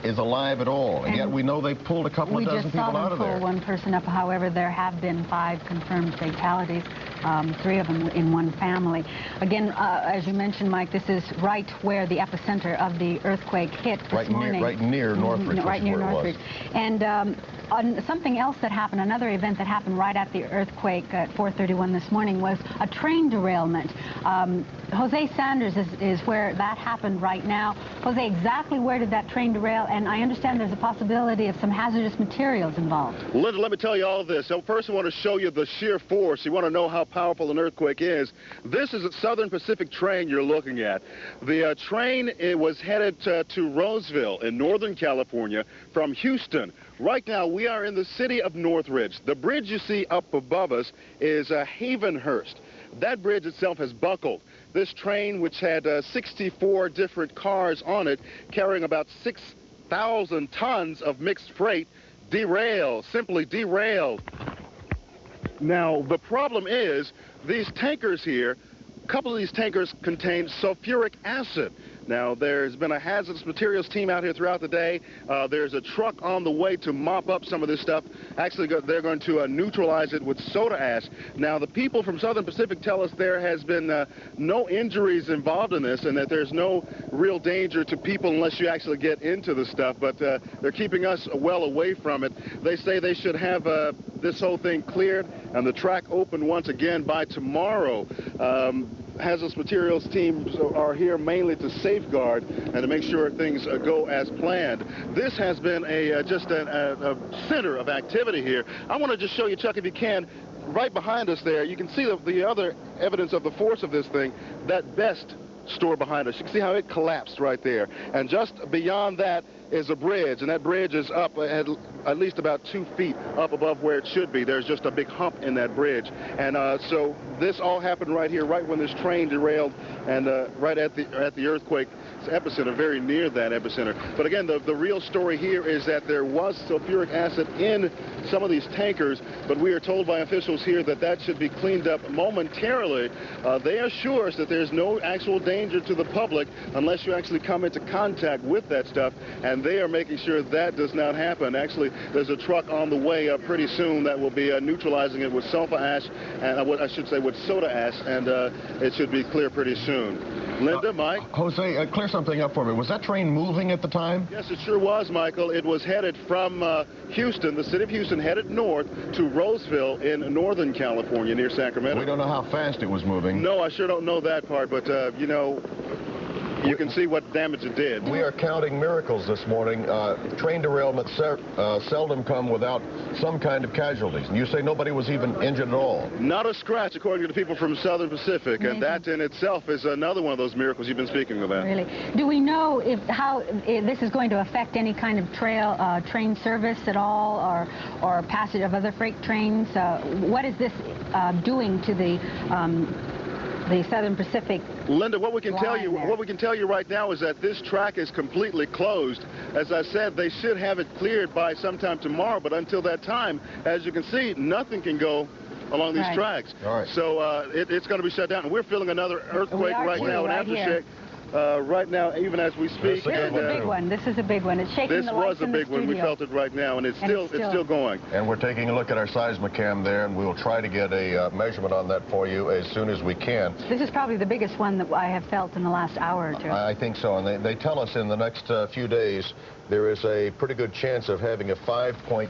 is alive at all, and yet we know they pulled a couple of dozen people out of there. We just saw them pull one person up. However, there have been 5 confirmed fatalities, 3 of them in one family. Again, as you mentioned, Mike, this is right where the epicenter of the earthquake hit this morning. Right near Northridge. Right near Northridge. And on something else that happened, another event that happened right at the earthquake at 4:31 this morning was a train derailment. Jose Sanders is where that happened right now. Jose, exactly where did that train derail? And I understand there's a possibility of some hazardous materials involved. Linda, let me tell you all this. So first I want to show you the sheer force. You want to know how powerful an earthquake is. This is a Southern Pacific train you're looking at. The train was headed to Roseville in Northern California from Houston. Right now we are in the city of Northridge. The bridge you see up above us is Havenhurst. That bridge itself has buckled. This train, which had 64 different cars on it, carrying about 6,000 tons of mixed freight, derailed, simply derailed. Now, the problem is these tankers here, a couple of these tankers contain sulfuric acid. Now, there's been a hazardous materials team out here throughout the day. There's a truck on the way to mop up some of this stuff. Actually, they're going to neutralize it with soda ash. Now, the people from Southern Pacific tell us there has been no injuries involved in this and that there's no real danger to people unless you actually get into the stuff. But they're keeping us well away from it. They say they should have this whole thing cleared and the track open once again by tomorrow. Hazardous materials teams are here mainly to safeguard and to make sure things go as planned. This has been just a center of activity here. I want to just show you, Chuck, if you can, right behind us there, you can see the other evidence of the force of this thing, that Best store behind us. You can see how it collapsed right there. And just beyond that is a bridge, and that bridge is up at least about 2 feet up above where it should be. There's just a big hump in that bridge. And so this all happened right here, right when this train derailed, and right at the earthquake epicenter, very near that epicenter. But again, the real story here is that there was sulfuric acid in some of these tankers, but we are told by officials here that that should be cleaned up momentarily. They assure us that there's no actual danger to the public unless you actually come into contact with that stuff, and they are making sure that does not happen. Actually, there's a truck on the way pretty soon that will be neutralizing it with sulfur ash, and I should say with soda ash, and it should be clear pretty soon. Linda, Mike? Jose, clear something up for me. Was that train moving at the time? Yes, it sure was, Michael. It was headed from Houston, the city of Houston, headed north to Roseville in Northern California near Sacramento. We don't know how fast it was moving. No, I sure don't know that part, but, you know, you can see what damage it did. We are counting miracles this morning. Train derailments seldom come without some kind of casualties. And you say nobody was even injured at all? Not a scratch, according to the people from Southern Pacific. And that in itself is another one of those miracles you've been speaking about. Really? Do we know how this is going to affect any kind of train service at all, or passage of other freight trains? What is this doing to the Southern Pacific? Linda, what we can tell you right now is that this track is completely closed. As I said, they should have it cleared by sometime tomorrow, but until that time, as you can see, nothing can go along these tracks. All right. So it's going to be shut down. And we're feeling another earthquake right now, an aftershock. Right now, even as we speak. This is a big one. This is a big one. It's shaking the lights in the studio. This was a big one. We felt it right now, and it's still going. And we're taking a look at our seismocam there, and we'll try to get a measurement on that for you as soon as we can. This is probably the biggest one that I have felt in the last hour or two. I think so, and they tell us in the next few days there is a pretty good chance of having a 5.5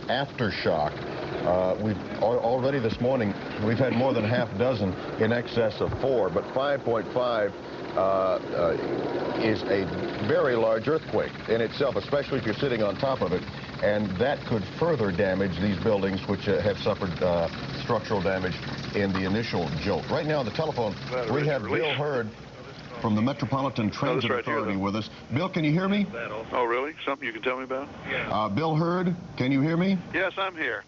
aftershock. We've already this morning, we've had more than a half dozen in excess of 4, but 5.5 is a very large earthquake in itself, especially if you're sitting on top of it, and that could further damage these buildings which have suffered structural damage in the initial jolt. Right now on the telephone, we have Bill Hurd from the Metropolitan Transit Authority with us. Bill, can you hear me? Oh, really? Something you can tell me about? Bill Hurd, can you hear me? Yes, I'm here.